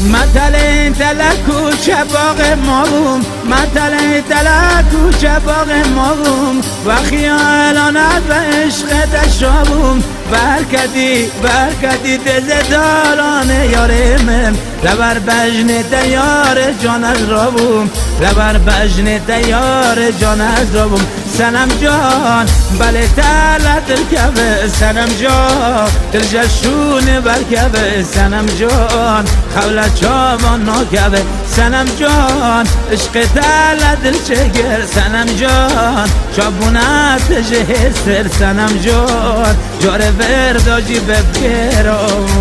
مثل دلکو چه باغ ما بوم مثل دلکو چه باغ ما بوم و خیالانت و عشق دشابوم برکدی دز داران یارم لبر بجن دیار جان از را بوم لبر بجن دیار جان از را بوم سنم جان بله تلت الکبه سنم جان دل جشون برکبه سنم جان خولت چاوان ناکبه سنم جان عشق تلت دل چگر سنم جان چابونت جهستر سنم جان جار ورداجی ببگران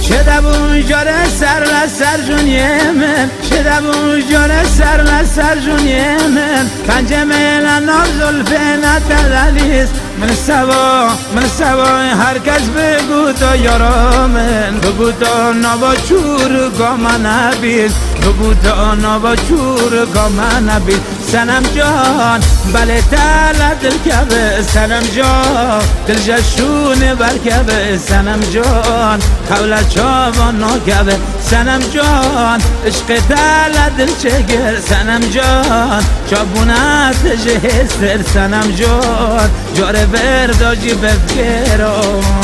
چه دبون جاره سر لسر جونیه من چه دبون جاره سر لسر جونیه من پنجمه لناب زلفه نتدلیست من سوا هر کس بگو تا یارا من بگو تا نبا چور گاما نبید بگو تا نبا چور گاما نبید سنم جان بله تلت دل کبه سنم جان دل جشون برکبه سنم جان خولت چاوان ناکبه سنم جان عشق تلت دل چگر سنم جان چابونت جهستر سنم جان جاره ورداجی بفگران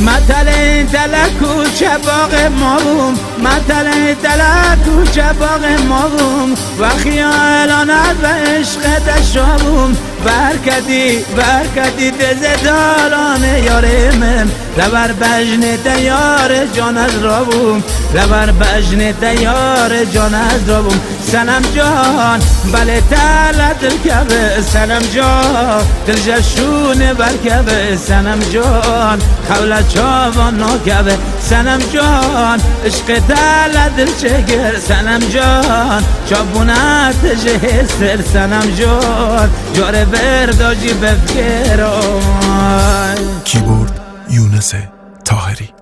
مثل دلکو چه باغ ما بوم مثل دلکو چه باغ ما بوم و خیالانت و عشق دشابوم برکدی دز داران یارم لبر بجن دیار جان از را بوم لبر بجن دیار جان از را بوم سنم جان بله تلت الکبه سنم جان دل جشون برکبه سنم جان خولت چاوان ناکبه سنم جان عشق تلت دل چگر سنم جان چابونت جهستر سنم جان جاره ورداجی بفگران کیبورد یونس طاهری.